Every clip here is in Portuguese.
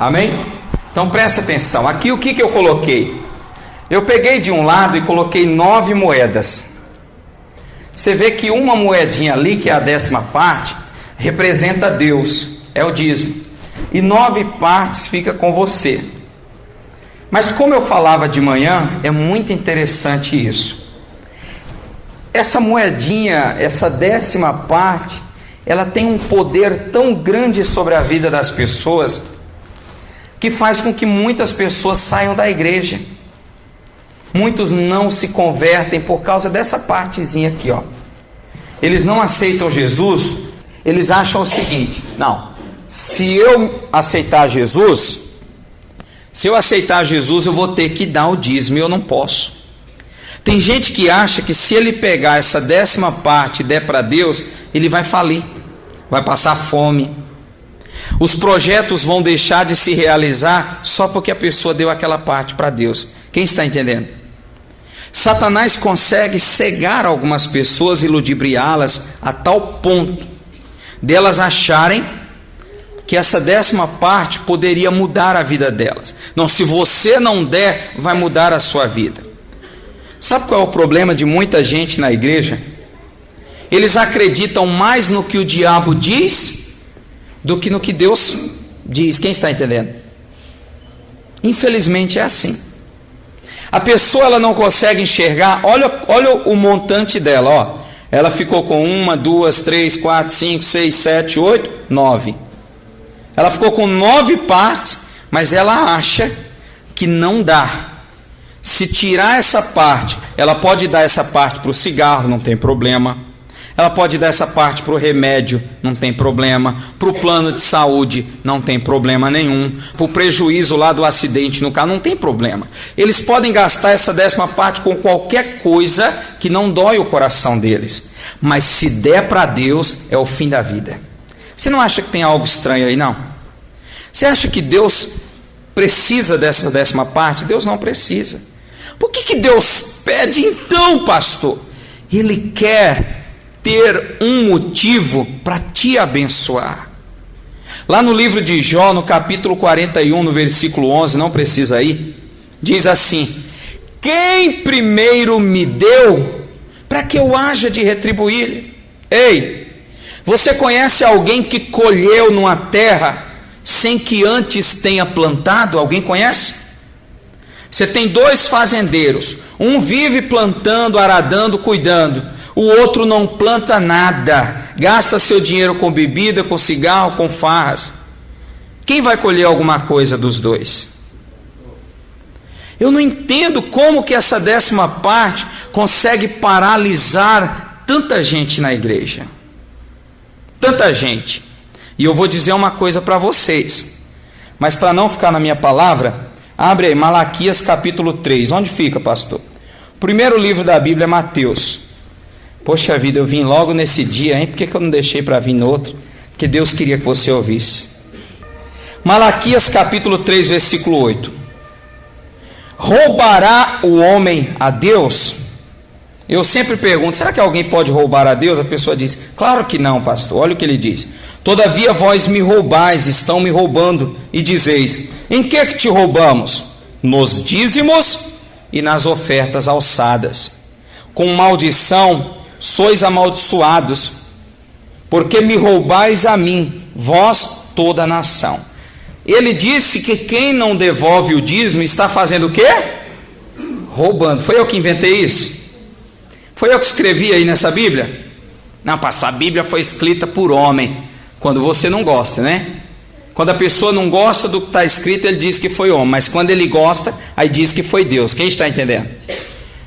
Amém? Então presta atenção. Aqui o que eu coloquei? Eu peguei de um lado e coloquei 9 moedas. Você vê que uma moedinha ali, que é a 10ª parte, representa Deus, é o dízimo. E 9 partes fica com você. Mas como eu falava de manhã, é muito interessante isso. Essa moedinha, essa 10ª parte, ela tem um poder tão grande sobre a vida das pessoas, que faz com que muitas pessoas saiam da igreja. Muitos não se convertem por causa dessa partezinha aqui, ó. Eles não aceitam Jesus, eles acham o seguinte: não, se eu aceitar Jesus, eu vou ter que dar o dízimo e eu não posso. Tem gente que acha que se ele pegar essa 10ª parte e der para Deus, ele vai falir, vai passar fome. Os projetos vão deixar de se realizar só porque a pessoa deu aquela parte para Deus. Quem está entendendo? Satanás consegue cegar algumas pessoas e ludibriá-las a tal ponto delas acharem que essa 10ª parte poderia mudar a vida delas. Não, se você não der, vai mudar a sua vida. Sabe qual é o problema de muita gente na igreja? Eles acreditam mais no que o diabo diz do que no que Deus diz. Quem está entendendo? Infelizmente é assim. A pessoa ela não consegue enxergar. Olha o montante dela, ó. Ela ficou com 1, 2, 3, 4, 5, 6, 7, 8, 9. Ela ficou com 9 partes, mas ela acha que não dá. Se tirar essa parte, ela pode dar essa parte para o cigarro, não tem problema. Ela pode dar essa parte para o remédio, não tem problema. Para o plano de saúde, não tem problema nenhum. Para o prejuízo lá do acidente no carro, não tem problema. Eles podem gastar essa 10ª parte com qualquer coisa que não dói o coração deles. Mas se der para Deus, é o fim da vida. Você não acha que tem algo estranho aí, não? Você acha que Deus precisa dessa 10ª parte? Deus não precisa. Por que Deus pede então, pastor? Ele quer ter um motivo para te abençoar. Lá no livro de Jó, no capítulo 41, no versículo 11, não precisa ir, diz assim: quem primeiro me deu, para que eu haja de retribuir? Ei, você conhece alguém que colheu numa terra sem que antes tenha plantado? Alguém conhece? Você tem 2 fazendeiros, um vive plantando, aradando, cuidando, o outro não planta nada, gasta seu dinheiro com bebida, com cigarro, com farras. Quem vai colher alguma coisa dos 2? Eu não entendo como que essa 10ª parte consegue paralisar tanta gente na igreja. Tanta gente. E eu vou dizer uma coisa para vocês, mas para não ficar na minha palavra, abre aí Malaquias capítulo 3. Onde fica, pastor? O primeiro livro da Bíblia é Mateus. Poxa vida, eu vim logo nesse dia, hein? Por que eu não deixei para vir no outro? Porque Deus queria que você ouvisse. Malaquias capítulo 3, versículo 8. Roubará o homem a Deus? Eu sempre pergunto, será que alguém pode roubar a Deus? A pessoa diz, claro que não, pastor. Olha o que ele diz: todavia vós me roubais, estão me roubando, e dizeis, em que te roubamos? Nos dízimos e nas ofertas alçadas. Com maldição sois amaldiçoados, porque me roubais a mim, vós toda a nação. Ele disse que quem não devolve o dízimo está fazendo o quê? Roubando. Foi eu que inventei isso? Foi eu que escrevi aí nessa Bíblia? Não, pastor, a Bíblia foi escrita por homem. Quando você não gosta, né? Quando a pessoa não gosta do que está escrito, ele diz que foi homem. Mas quando ele gosta, aí diz que foi Deus. Quem está entendendo?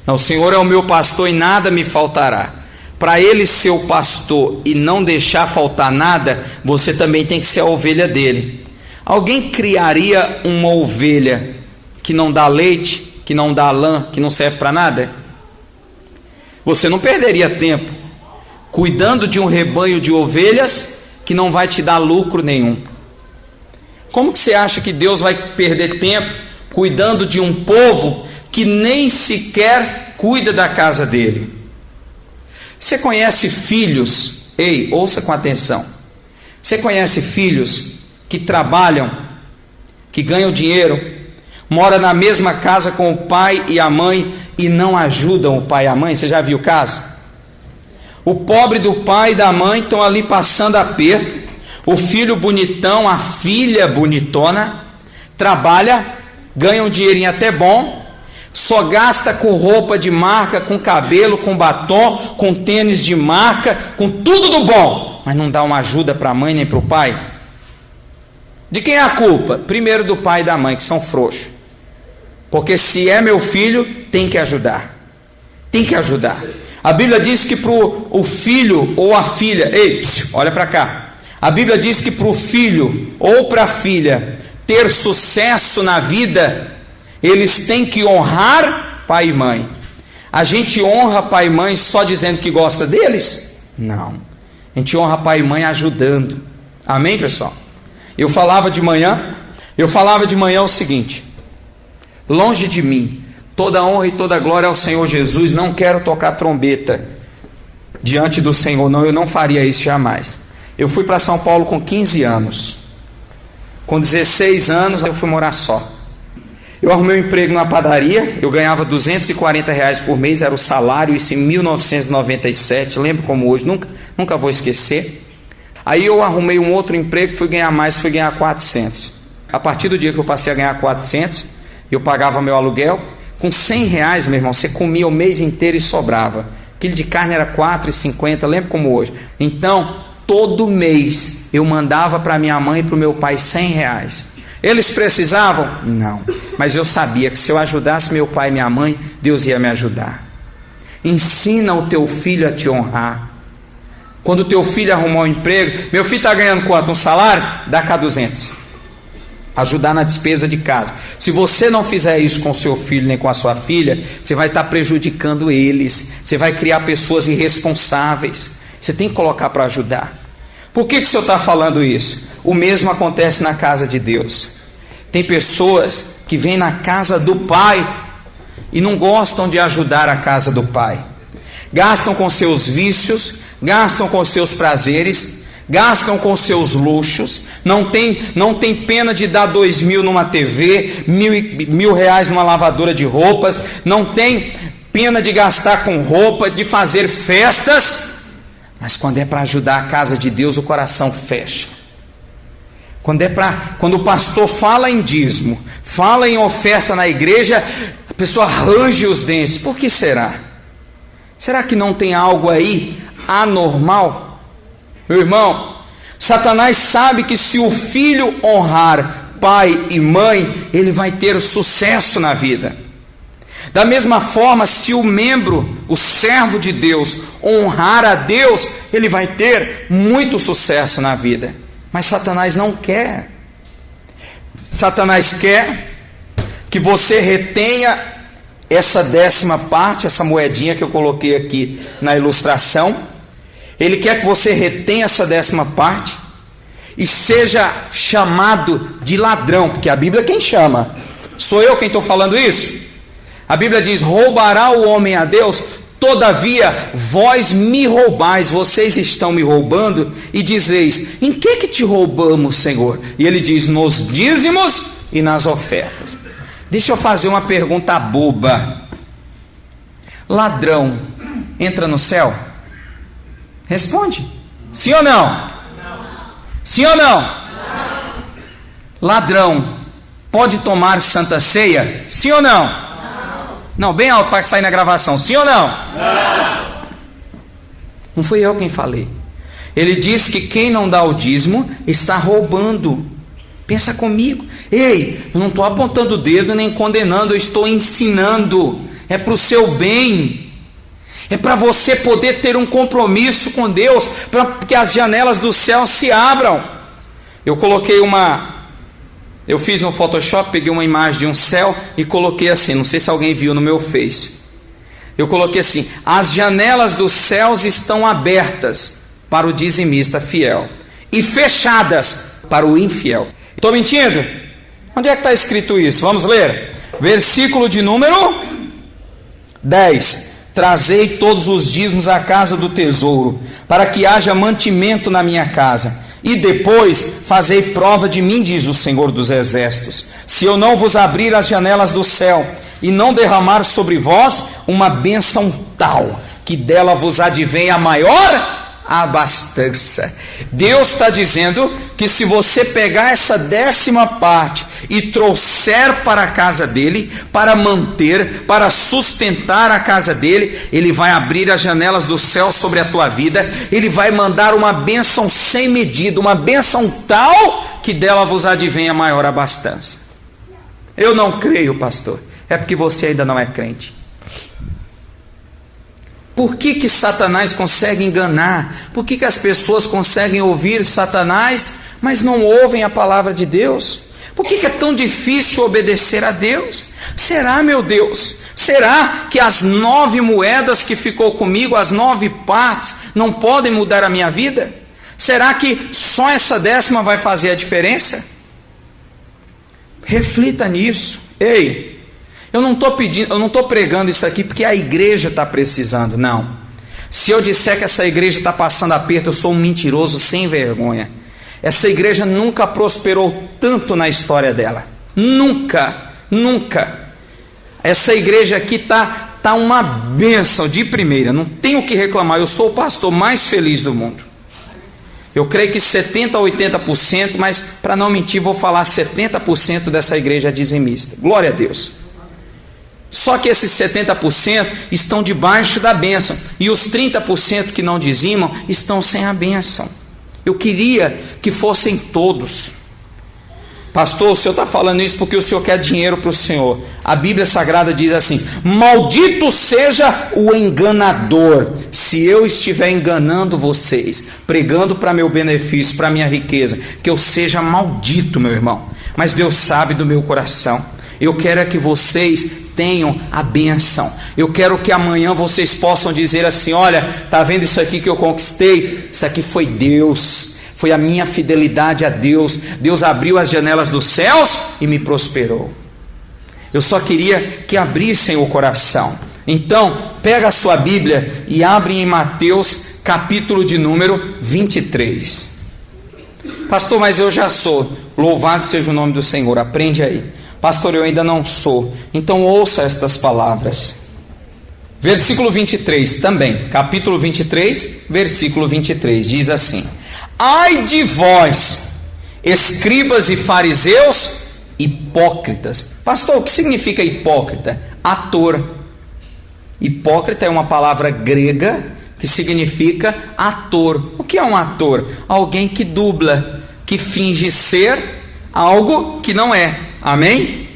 Não, o Senhor é o meu pastor e nada me faltará. Para ele ser o pastor e não deixar faltar nada, você também tem que ser a ovelha dele. Alguém criaria uma ovelha que não dá leite, que não dá lã, que não serve para nada? Você não perderia tempo cuidando de um rebanho de ovelhas que não vai te dar lucro nenhum. Como que você acha que Deus vai perder tempo cuidando de um povo que nem sequer cuida da casa dele? Você conhece filhos, ei, ouça com atenção, você conhece filhos que trabalham que ganham dinheiro, mora na mesma casa com o pai e a mãe e não ajudam o pai e a mãe? Você já viu o caso? O pobre do pai e da mãe estão ali passando aperto, o filho bonitão, a filha bonitona, trabalha, ganha um dinheirinho até bom, só gasta com roupa de marca, com cabelo, com batom, com tênis de marca, com tudo do bom, mas não dá uma ajuda para a mãe nem para o pai. De quem é a culpa? Primeiro do pai e da mãe, que são frouxos. Porque se é meu filho, tem que ajudar. Tem que ajudar. A Bíblia diz que para o filho ou a filha, ei, olha para cá. A Bíblia diz que para o filho ou para a filha ter sucesso na vida, eles têm que honrar pai e mãe. A gente honra pai e mãe só dizendo que gosta deles? Não. A gente honra pai e mãe ajudando. Amém, pessoal? Eu falava de manhã o seguinte: longe de mim toda honra e toda glória ao Senhor Jesus. Não quero tocar trombeta diante do Senhor, não, eu não faria isso jamais. Eu fui para São Paulo com 15 anos. Com 16 anos eu fui morar só. Eu arrumei um emprego na padaria, eu ganhava R$240 por mês, era o salário, isso em 1997, lembro como hoje, nunca vou esquecer. Aí eu arrumei um outro emprego, fui ganhar mais, fui ganhar 400. A partir do dia que eu passei a ganhar 400, eu pagava meu aluguel. Com R$100, meu irmão, você comia o mês inteiro e sobrava. Quilo de carne era R$4,50, lembro como hoje. Então, todo mês eu mandava para minha mãe e para o meu pai R$100. Eles precisavam? Não. Mas eu sabia que se eu ajudasse meu pai e minha mãe, Deus ia me ajudar. Ensina o teu filho a te honrar. Quando o teu filho arrumar um emprego, meu filho está ganhando quanto? Um salário? Dá cá 200. Ajudar na despesa de casa. Se você não fizer isso com o seu filho nem com a sua filha, você vai estar prejudicando eles. Você vai criar pessoas irresponsáveis. Você tem que colocar para ajudar. Por que o senhor está falando isso? O mesmo acontece na casa de Deus. Tem pessoas que vêm na casa do Pai e não gostam de ajudar a casa do Pai. Gastam com seus vícios, gastam com seus prazeres, gastam com seus luxos, não tem pena de dar 2.000 numa TV, R$1.000 numa lavadora de roupas, não tem pena de gastar com roupa, de fazer festas, mas quando é para ajudar a casa de Deus, o coração fecha. Quando o pastor fala em dízimo, fala em oferta na igreja, a pessoa range os dentes. Por que será? Será que não tem algo aí anormal? Meu irmão, Satanás sabe que se o filho honrar pai e mãe, ele vai ter sucesso na vida. Da mesma forma, se o membro, o servo de Deus, honrar a Deus, ele vai ter muito sucesso na vida. Mas Satanás não quer. Satanás quer que você retenha essa 10ª parte, essa moedinha que eu coloquei aqui na ilustração. Ele quer que você retenha essa 10ª parte e seja chamado de ladrão, porque a Bíblia é quem chama. Sou eu quem estou falando isso? A Bíblia diz: roubará o homem a Deus? Todavia vós me roubais, vocês estão me roubando, e dizeis: em que te roubamos, Senhor? E ele diz: nos dízimos e nas ofertas. Deixa eu fazer uma pergunta boba. Ladrão entra no céu? Responde. Sim ou não? Sim ou não? Ladrão pode tomar santa ceia? Sim ou não? Não, bem alto para sair na gravação. Sim ou não? Não fui eu quem falei. Ele diz que quem não dá o dízimo está roubando. Pensa comigo. Ei, eu não estou apontando o dedo nem condenando, eu estou ensinando. É para o seu bem. É para você poder ter um compromisso com Deus, para que as janelas do céu se abram. Eu fiz no Photoshop, peguei uma imagem de um céu e coloquei assim, não sei se alguém viu no meu Face. Eu coloquei assim: as janelas dos céus estão abertas para o dizimista fiel e fechadas para o infiel. Estou mentindo? Onde é que está escrito isso? Vamos ler. Versículo de número 10. Trazei todos os dízimos à casa do tesouro, para que haja mantimento na minha casa. E depois fazei prova de mim, diz o Senhor dos Exércitos, se eu não vos abrir as janelas do céu e não derramar sobre vós uma bênção tal, que dela vos advém a maior abastança. Deus está dizendo que se você pegar essa 10ª parte e trouxer para a casa dele, para manter, para sustentar a casa dele, ele vai abrir as janelas do céu sobre a tua vida, ele vai mandar uma bênção sem medida, uma bênção tal que dela vos advém a maior abastança. Eu não creio, pastor. É porque você ainda não é crente. Por que Satanás consegue enganar? Por que as pessoas conseguem ouvir Satanás, mas não ouvem a palavra de Deus? Por que é tão difícil obedecer a Deus? Será, meu Deus? Será que as 9 moedas que ficou comigo, as 9 partes, não podem mudar a minha vida? Será que só essa 10ª vai fazer a diferença? Reflita nisso. Ei, eu não estou pregando isso aqui porque a igreja está precisando, não. Se eu disser que essa igreja está passando aperto, eu sou um mentiroso sem vergonha. Essa igreja nunca prosperou tanto na história dela. Nunca, nunca. Essa igreja aqui está uma bênção de primeira, não tenho o que reclamar. Eu sou o pastor mais feliz do mundo. Eu creio que 70% a 80%, mas para não mentir vou falar 70% dessa igreja é dizimista. Glória a Deus. Só que esses 70% estão debaixo da bênção, e os 30% que não dizimam estão sem a bênção. Eu queria que fossem todos. Pastor, o senhor está falando isso porque o senhor quer dinheiro para o senhor. A Bíblia Sagrada diz assim: maldito seja o enganador, se eu estiver enganando vocês, pregando para meu benefício, para minha riqueza, que eu seja maldito, meu irmão. Mas Deus sabe do meu coração. Eu quero é que vocês tenham a bênção. Eu quero que amanhã vocês possam dizer assim: olha, está vendo isso aqui que eu conquistei? Isso aqui foi Deus, foi a minha fidelidade a Deus. Deus abriu as janelas dos céus e me prosperou. Eu só queria que abrissem o coração. Então, pega a sua Bíblia e abre em Mateus, capítulo de número 23. Pastor, mas eu já sou. Louvado seja o nome do Senhor. Aprende aí. Pastor, eu ainda não sou. Então ouça estas palavras. Versículo 23 também, capítulo 23, versículo 23, diz assim: ai de vós, escribas e fariseus, hipócritas. Pastor, o que significa hipócrita? Ator. Hipócrita é uma palavra grega que significa ator. O que é um ator? Alguém que dubla, que finge ser algo que não é. Amém?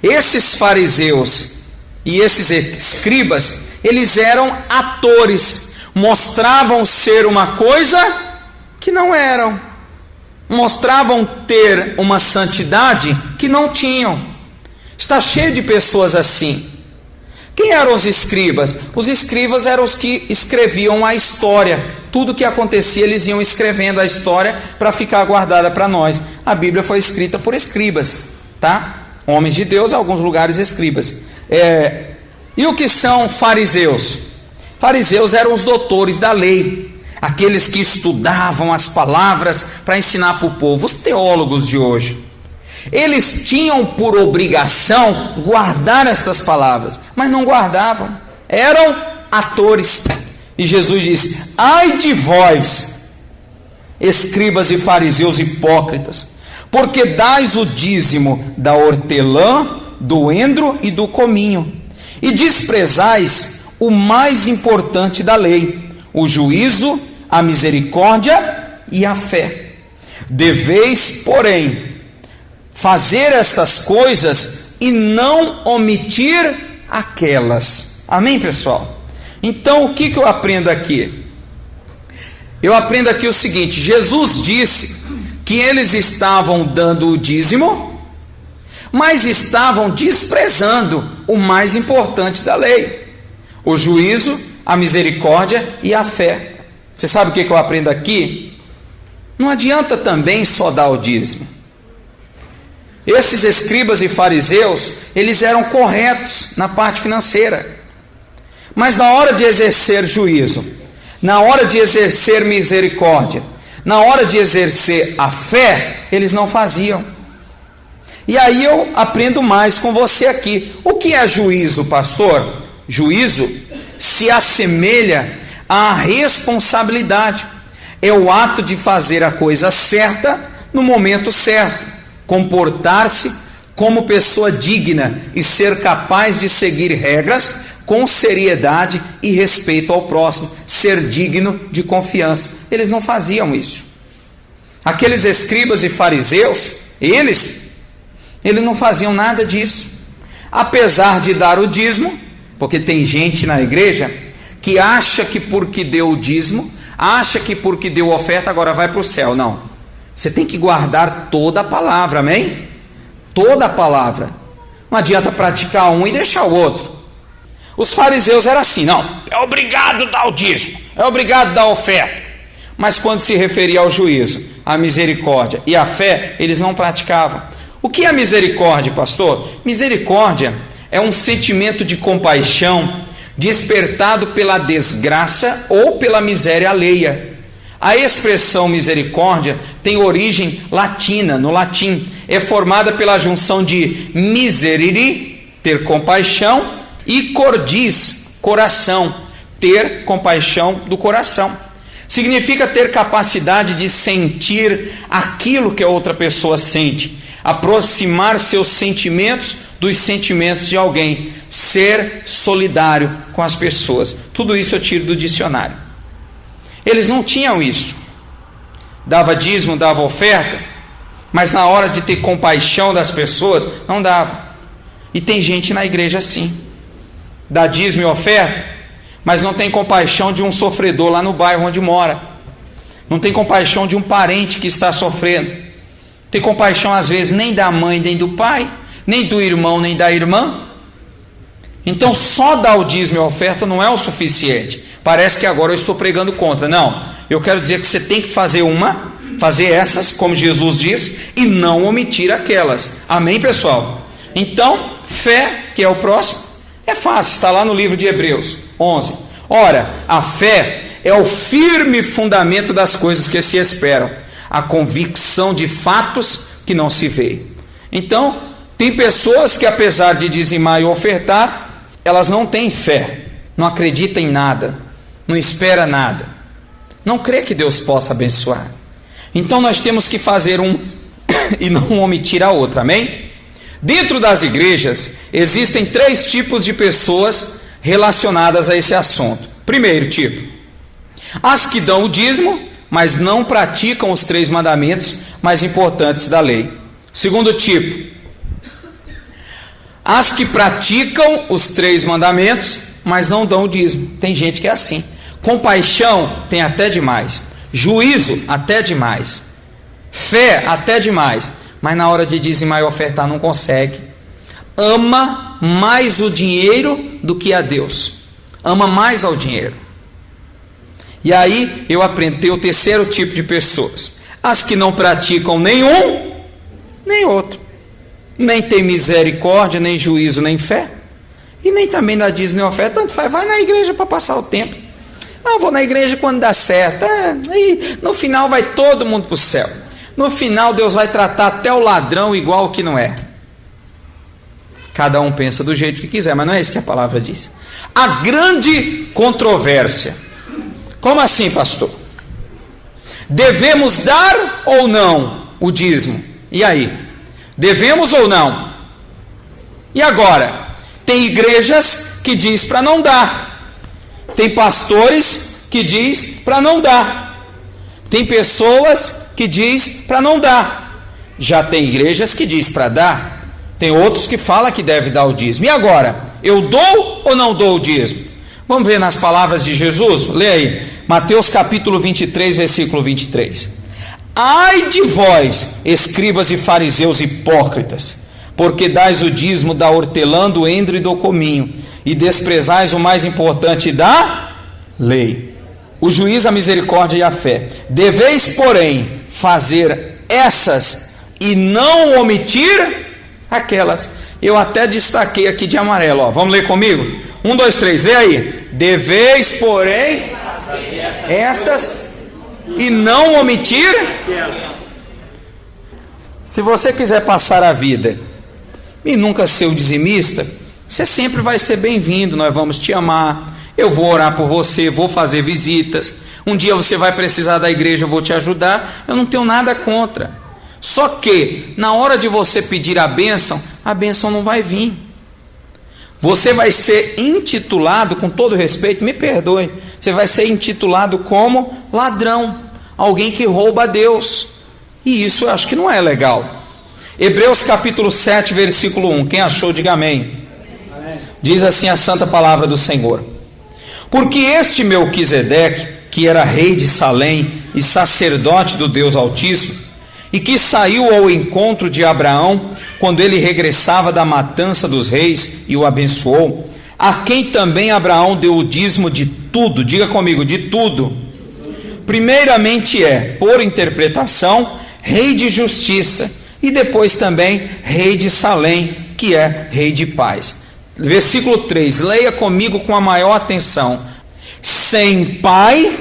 Esses fariseus e esses escribas, eles eram atores, mostravam ser uma coisa que não eram, mostravam ter uma santidade que não tinham. Está cheio de pessoas assim. Quem eram os escribas? Os escribas eram os que escreviam a história. Tudo que acontecia, eles iam escrevendo a história para ficar guardada para nós. A Bíblia foi escrita por escribas. Tá? Homens de Deus, em alguns lugares escribas. E o que são fariseus? Fariseus eram os doutores da lei, aqueles que estudavam as palavras para ensinar para o povo, os teólogos de hoje. Eles tinham por obrigação guardar estas palavras, mas não guardavam, eram atores. E Jesus diz: ai de vós, escribas e fariseus hipócritas, porque dais o dízimo da hortelã, do endro e do cominho, e desprezais o mais importante da lei, o juízo, a misericórdia e a fé. Deveis, porém, fazer estas coisas e não omitir aquelas. Amém, pessoal? Então, o que eu aprendo aqui? Eu aprendo aqui o seguinte: Jesus disse que eles estavam dando o dízimo, mas estavam desprezando o mais importante da lei, o juízo, a misericórdia e a fé. Você sabe o que eu aprendo aqui? Não adianta também só dar o dízimo. Esses escribas e fariseus, eles eram corretos na parte financeira, mas na hora de exercer juízo, na hora de exercer misericórdia, na hora de exercer a fé, eles não faziam. E aí eu aprendo mais com você aqui. O que é juízo, pastor? Juízo se assemelha à responsabilidade. É o ato de fazer a coisa certa no momento certo, comportar-se como pessoa digna e ser capaz de seguir regras com seriedade e respeito ao próximo, ser digno de confiança. Eles não faziam isso. Aqueles escribas e fariseus, eles não faziam nada disso. Apesar de dar o dízimo, porque tem gente na igreja que acha que porque deu o dízimo, acha que porque deu oferta agora vai para o céu. Não, você tem que guardar toda a palavra, amém? Toda a palavra. Não adianta praticar um e deixar o outro. Os fariseus eram assim, não, é obrigado a dar o dízimo, é obrigado a dar a oferta. Mas quando se referia ao juízo, à misericórdia e à fé, eles não praticavam. O que é misericórdia, pastor? Misericórdia é um sentimento de compaixão despertado pela desgraça ou pela miséria alheia. A expressão misericórdia tem origem latina, no latim. É formada pela junção de miserere, ter compaixão, e cordis, coração, ter compaixão do coração. Significa ter capacidade de sentir aquilo que a outra pessoa sente, aproximar seus sentimentos dos sentimentos de alguém, ser solidário com as pessoas. Tudo isso eu tiro do dicionário. Eles não tinham isso. Dava dízimo, dava oferta, mas na hora de ter compaixão das pessoas, não dava. E tem gente na igreja assim. Dá dízimo e oferta, mas não tem compaixão de um sofredor lá no bairro onde mora. Não tem compaixão de um parente que está sofrendo. Tem compaixão às vezes nem da mãe, nem do pai, nem do irmão, nem da irmã. Então só dar o dízimo e a oferta não é o suficiente. Parece que agora eu estou pregando contra. Não, eu quero dizer que você tem que fazer essas, como Jesus diz, e não omitir aquelas. Amém, pessoal? Então, fé, que é o próximo, é fácil, está lá no livro de Hebreus 11. Ora, a fé é o firme fundamento das coisas que se esperam, a convicção de fatos que não se veem. Então, tem pessoas que apesar de dizimar e ofertar, elas não têm fé, não acreditam em nada, não espera nada, não crê que Deus possa abençoar. Então nós temos que fazer um e não omitir a outra, amém? Dentro das igrejas existem 3 tipos de pessoas relacionadas a esse assunto. Primeiro tipo, as que dão o dízimo, mas não praticam os 3 mandamentos mais importantes da lei. Segundo tipo, as que praticam os 3 mandamentos, mas não dão o dízimo. Tem gente que é assim. Compaixão tem até demais, juízo até demais, fé até demais, mas na hora de dizimar e ofertar não consegue. Ama mais o dinheiro do que a Deus. Ama mais ao dinheiro. E aí eu aprendo, tem o terceiro tipo de pessoas. As que não praticam nenhum, nem outro. Nem tem misericórdia, nem juízo, nem fé. E nem também dá dízimo nem oferta. Tanto faz, vai na igreja para passar o tempo. Eu vou na igreja quando dá certo. E no final vai todo mundo para o céu. No final Deus vai tratar até o ladrão igual o que não é. Cada um pensa do jeito que quiser, mas não é isso que a palavra diz. A grande controvérsia. Como assim, pastor? Devemos dar ou não o dízimo? E aí? Devemos ou não? E agora? Tem igrejas que diz para não dar. Tem pastores que diz para não dar. Tem pessoas que diz para não dar. Já tem igrejas que diz para dar. Tem outros que falam que deve dar o dízimo. E agora? Eu dou ou não dou o dízimo? Vamos ver nas palavras de Jesus? Lê aí. Mateus capítulo 23, versículo 23. Ai de vós, escribas e fariseus hipócritas, porque dais o dízimo da hortelã, do endro e do cominho, e desprezais o mais importante da lei, o juízo, a misericórdia e a fé. Deveis, porém, fazer essas e não omitir aquelas. Eu até destaquei aqui de amarelo, ó. Vamos ler comigo? 1, 2, 3, lê aí. Deveis, porém, estas e não omitir. Se você quiser passar a vida e nunca ser o dizimista, você sempre vai ser bem-vindo. Nós vamos te amar, eu vou orar por você, vou fazer visitas. Um dia você vai precisar da igreja, eu vou te ajudar. Eu não tenho nada contra. Só que na hora de você pedir a bênção não vai vir. Você vai ser intitulado, com todo respeito, me perdoe, você vai ser intitulado como ladrão, alguém que rouba a Deus. E isso eu acho que não é legal. Hebreus capítulo 7, versículo 1. Quem achou, diga amém. Amém. Diz assim a santa palavra do Senhor: porque este Melquisedeque, que era rei de Salém e sacerdote do Deus Altíssimo, e que saiu ao encontro de Abraão quando ele regressava da matança dos reis e o abençoou, a quem também Abraão deu o dízimo de tudo, diga comigo, de tudo. Primeiramente por interpretação, rei de justiça, e depois também rei de Salém, que é rei de paz. Versículo 3, leia comigo com a maior atenção: sem pai,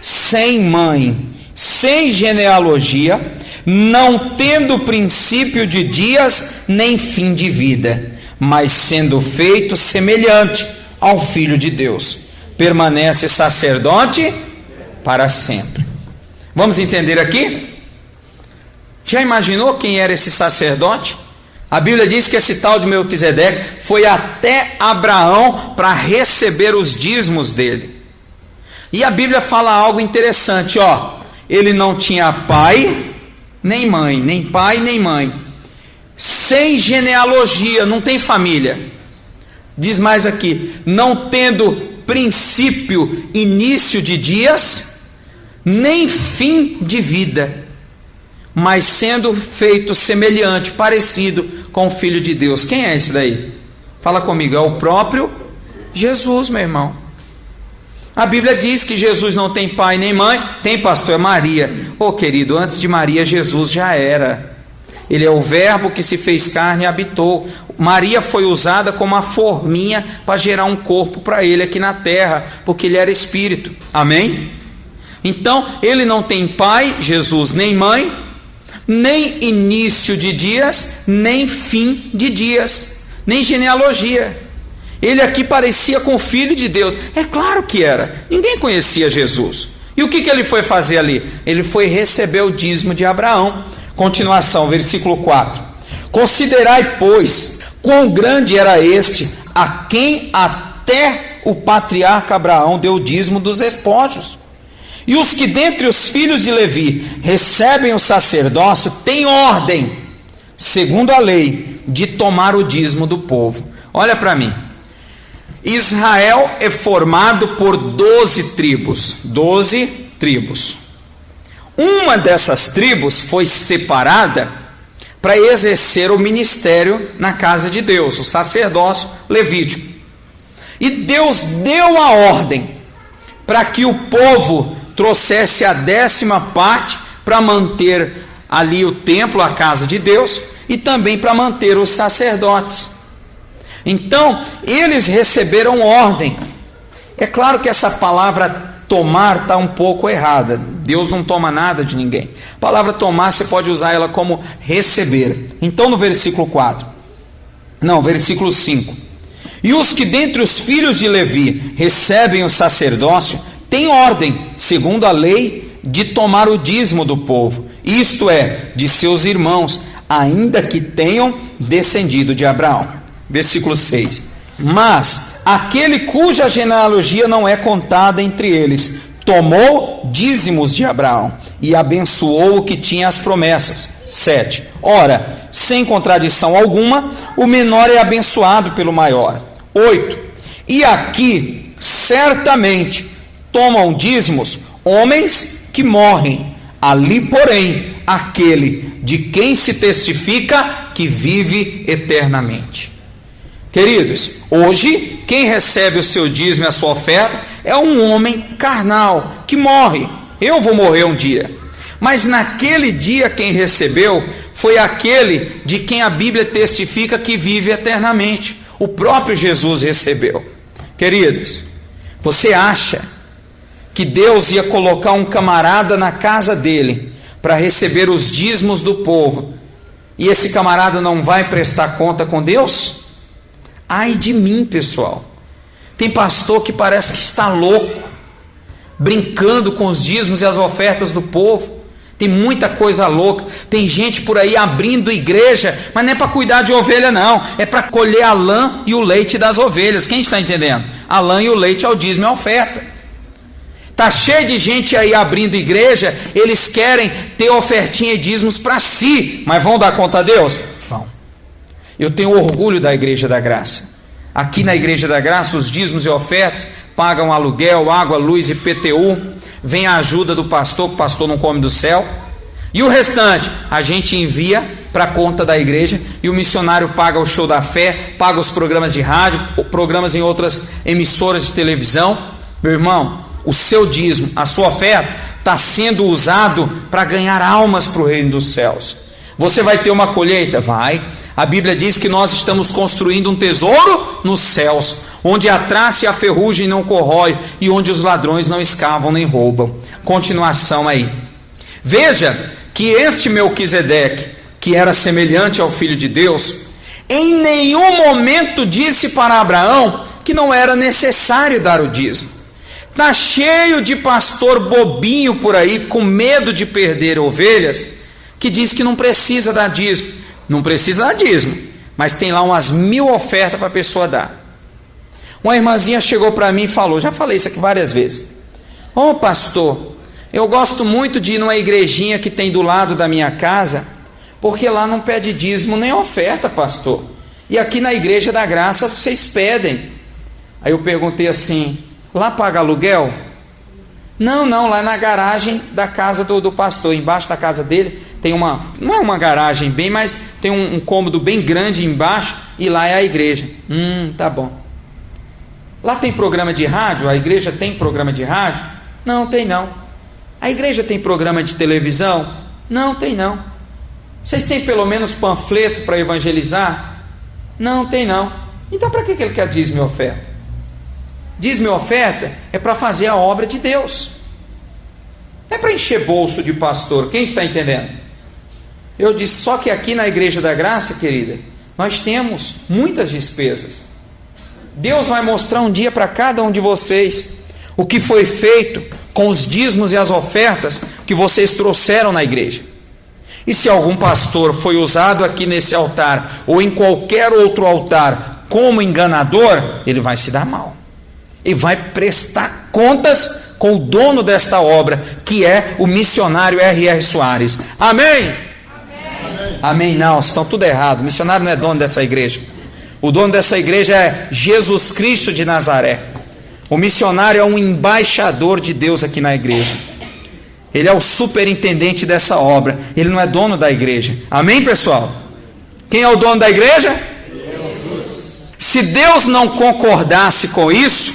sem mãe, sem genealogia, não tendo princípio de dias, nem fim de vida, mas sendo feito semelhante ao Filho de Deus, permanece sacerdote para sempre. Vamos entender aqui? Já imaginou quem era esse sacerdote? A Bíblia diz que esse tal de Melquisedeque foi até Abraão para receber os dízimos dele. E a Bíblia fala algo interessante, ele não tinha pai nem mãe, nem pai nem mãe, sem genealogia, não tem família. Diz mais aqui: não tendo princípio, início de dias, nem fim de vida, mas sendo feito semelhante, parecido com o Filho de Deus. Quem é esse daí? Fala comigo, é o próprio Jesus, meu irmão. A Bíblia diz que Jesus não tem pai nem mãe. Tem, pastor, é Maria. Querido, antes de Maria, Jesus já era. Ele é o verbo que se fez carne e habitou. Maria foi usada como uma forminha para gerar um corpo para ele aqui na terra, porque ele era espírito. Amém? Então, ele não tem pai, Jesus, nem mãe, nem início de dias, nem fim de dias, nem genealogia. Ele aqui parecia com o Filho de Deus. É claro que era. Ninguém conhecia Jesus. E o que ele foi fazer ali? Ele foi receber o dízimo de Abraão. Continuação, versículo 4. Considerai, pois, quão grande era este, a quem até o patriarca Abraão deu o dízimo dos despojos. E os que dentre os filhos de Levi recebem o sacerdócio têm ordem, segundo a lei, de tomar o dízimo do povo. Olha para mim. Israel é formado por 12 tribos. 12 tribos. Uma dessas tribos foi separada para exercer o ministério na casa de Deus, o sacerdócio levítico. E Deus deu a ordem para que o povo trouxesse a 10ª parte para manter ali o templo, a casa de Deus, e também para manter os sacerdotes. Então, eles receberam ordem. É claro que essa palavra tomar está um pouco errada. Deus não toma nada de ninguém. A palavra tomar, você pode usar ela como receber. Então, no versículo 5. E os que dentre os filhos de Levi recebem o sacerdócio, têm ordem, segundo a lei, de tomar o dízimo do povo, isto é, de seus irmãos, ainda que tenham descendido de Abraão. Versículo 6. Mas aquele cuja genealogia não é contada entre eles, tomou dízimos de Abraão e abençoou o que tinha as promessas. 7. Ora, sem contradição alguma, o menor é abençoado pelo maior. 8. E aqui, certamente, tomam dízimos homens que morrem. Ali, porém, aquele de quem se testifica que vive eternamente. Queridos, hoje, quem recebe o seu dízimo e a sua oferta é um homem carnal, que morre. Eu vou morrer um dia. Mas naquele dia quem recebeu foi aquele de quem a Bíblia testifica que vive eternamente. O próprio Jesus recebeu. Queridos, você acha que Deus ia colocar um camarada na casa dele para receber os dízimos do povo, e esse camarada não vai prestar conta com Deus? Ai de mim, pessoal. Tem pastor que parece que está louco, brincando com os dízimos e as ofertas do povo. Tem muita coisa louca. Tem gente por aí abrindo igreja, mas não é para cuidar de ovelha não, é para colher a lã e o leite das ovelhas. Quem está entendendo? A lã e o leite é o dízimo e a oferta. Está cheio de gente aí abrindo igreja, eles querem ter ofertinha e dízimos para si, mas vão dar conta a Deus? Vão. Eu tenho orgulho da Igreja da Graça. Aqui na Igreja da Graça, os dízimos e ofertas pagam aluguel, água, luz e IPTU, vem a ajuda do pastor, que o pastor não come do céu, e o restante a gente envia para a conta da igreja, e o missionário paga o show da fé, paga os programas de rádio, programas em outras emissoras de televisão. Meu irmão, o seu dízimo, a sua oferta está sendo usado para ganhar almas para o reino dos céus. Você vai ter uma colheita? Vai. A Bíblia diz que nós estamos construindo um tesouro nos céus, onde a traça e a ferrugem não corrói, e onde os ladrões não escavam nem roubam. Continuação aí. Veja que este Melquisedeque, que era semelhante ao Filho de Deus, em nenhum momento disse para Abraão que não era necessário dar o dízimo. Está cheio de pastor bobinho por aí, com medo de perder ovelhas, que diz que não precisa dar dízimo. Não precisa dar dízimo, mas tem lá umas 1000 ofertas para a pessoa dar. Uma irmãzinha chegou para mim e falou, já falei isso aqui várias vezes: ô pastor, eu gosto muito de ir numa igrejinha que tem do lado da minha casa, porque lá não pede dízimo nem oferta, pastor, e aqui na Igreja da Graça vocês pedem. Aí eu perguntei assim: lá paga aluguel? Não, lá na garagem da casa do pastor, embaixo da casa dele tem uma, não é uma garagem bem, mas tem um cômodo bem grande embaixo, e lá é a igreja. Tá bom. Lá tem programa de rádio? A igreja tem programa de rádio? Não, tem não. A igreja tem programa de televisão? Não, tem não. Vocês têm pelo menos panfleto para evangelizar? Não, tem não. Então para que ele quer dízimo e oferta? Dízimo e oferta é para fazer a obra de Deus. Não é para encher bolso de pastor. Quem está entendendo? Eu disse, só que aqui na Igreja da Graça, querida, nós temos muitas despesas. Deus vai mostrar um dia para cada um de vocês o que foi feito com os dízimos e as ofertas que vocês trouxeram na igreja. E se algum pastor foi usado aqui nesse altar ou em qualquer outro altar como enganador, ele vai se dar mal. E vai prestar contas com o dono desta obra, que é o missionário R.R. Soares. Amém? Amém não, estão tudo errado. O missionário não é dono dessa igreja. O dono dessa igreja é Jesus Cristo de Nazaré. O missionário é um embaixador de Deus aqui na igreja. Ele é o superintendente dessa obra. Ele não é dono da igreja. Amém, pessoal? Quem é o dono da igreja? Se Deus não concordasse com isso,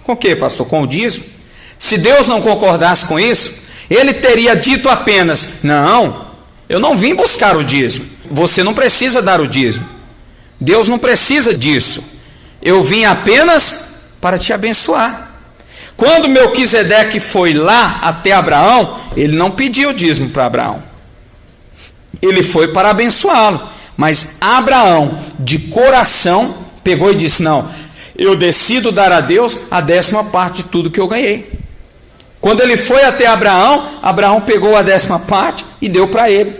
com o que, pastor? Com o dízimo? Se Deus não concordasse com isso, ele teria dito apenas: não, eu não vim buscar o dízimo. Você não precisa dar o dízimo. Deus não precisa disso. Eu vim apenas para te abençoar. Quando Melquisedeque foi lá até Abraão, ele não pediu dízimo para Abraão. Ele foi para abençoá-lo. Mas Abraão, de coração, pegou e disse: não, eu decido dar a Deus a 10ª de tudo que eu ganhei. Quando ele foi até Abraão, Abraão pegou a 10ª e deu para ele.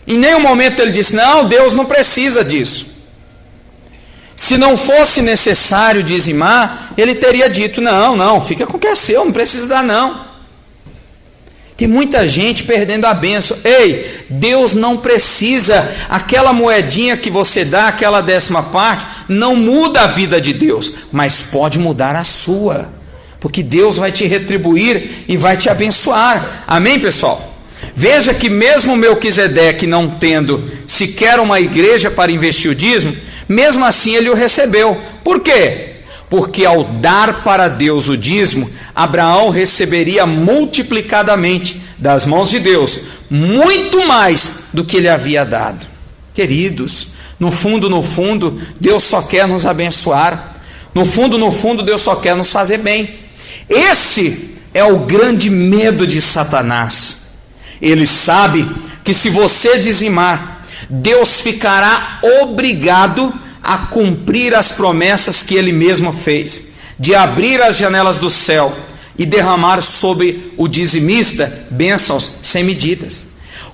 Em nenhum momento ele disse: não, Deus não precisa disso. Se não fosse necessário dizimar, ele teria dito: não, fica com o que é seu, não precisa dar não. Tem muita gente perdendo a bênção. Ei, Deus não precisa. Aquela moedinha que você dá, aquela 10ª, não muda a vida de Deus, mas pode mudar a sua, porque Deus vai te retribuir e vai te abençoar. Amém, pessoal? Veja que mesmo Melquisedeque não tendo sequer uma igreja para investir o dízimo, mesmo assim ele o recebeu. Por quê? Porque ao dar para Deus o dízimo, Abraão receberia multiplicadamente das mãos de Deus, muito mais do que ele havia dado. Queridos, no fundo, Deus só quer nos abençoar. No fundo, Deus só quer nos fazer bem. Esse é o grande medo de Satanás. Ele sabe que se você dizimar, Deus ficará obrigado a cumprir as promessas que Ele mesmo fez, de abrir as janelas do céu e derramar sobre o dizimista bênçãos sem medidas.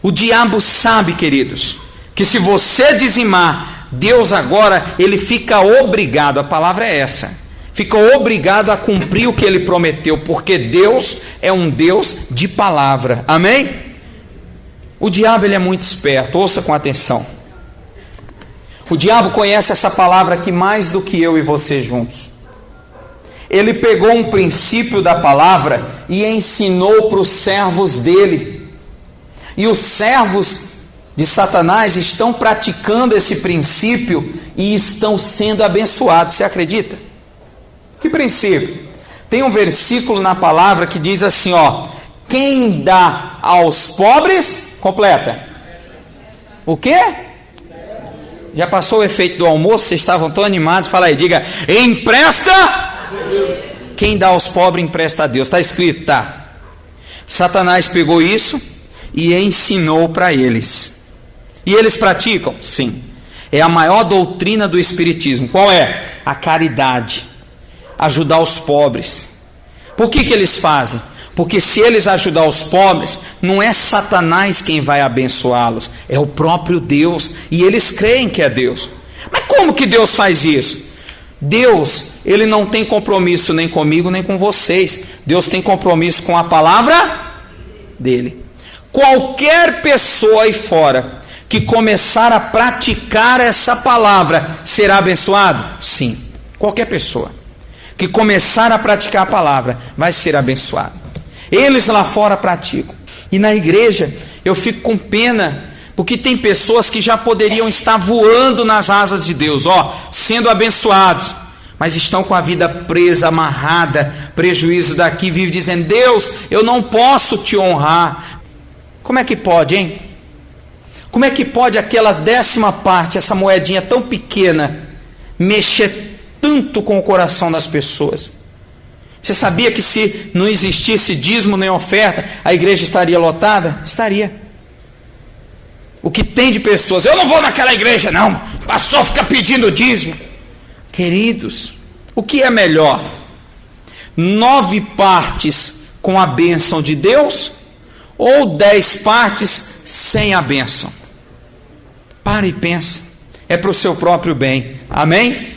O diabo sabe, queridos, que se você dizimar, Deus agora, Ele fica obrigado, a palavra é essa, fica obrigado a cumprir o que Ele prometeu, porque Deus é um Deus de palavra, amém? O diabo, ele é muito esperto, ouça com atenção. O diabo conhece essa palavra aqui mais do que eu e você juntos. Ele pegou um princípio da palavra e ensinou para os servos dele. E os servos de Satanás estão praticando esse princípio e estão sendo abençoados. Você acredita? Que princípio? Tem um versículo na palavra que diz assim, ó: quem dá aos pobres, completa. O quê? Já passou o efeito do almoço? Vocês estavam tão animados? Fala aí, diga: empresta. Quem dá aos pobres empresta a Deus. Está escrito, tá? Satanás pegou isso e ensinou para eles. E eles praticam? Sim. É a maior doutrina do espiritismo. Qual é? A caridade. Ajudar os pobres. Por que eles fazem? Porque se eles ajudar os pobres, não é Satanás quem vai abençoá-los, é o próprio Deus, e eles creem que é Deus. Mas como que Deus faz isso? Deus, Ele não tem compromisso nem comigo, nem com vocês. Deus tem compromisso com a palavra dEle. Qualquer pessoa aí fora que começar a praticar essa palavra, será abençoado? Sim, qualquer pessoa que começar a praticar a palavra, vai ser abençoado. Eles lá fora praticam. E na igreja eu fico com pena, porque tem pessoas que já poderiam estar voando nas asas de Deus, sendo abençoados, mas estão com a vida presa, amarrada, prejuízo daqui, vive dizendo: Deus, eu não posso te honrar. Como é que pode, hein? Como é que pode aquela 10ª parte, essa moedinha tão pequena, mexer tanto com o coração das pessoas? Você sabia que se não existisse dízimo nem oferta, a igreja estaria lotada? Estaria. O que tem de pessoas: eu não vou naquela igreja não, o pastor fica pedindo dízimo. Queridos, o que é melhor? 9 partes com a bênção de Deus, ou 10 partes sem a bênção? Para e pensa. É para o seu próprio bem, amém?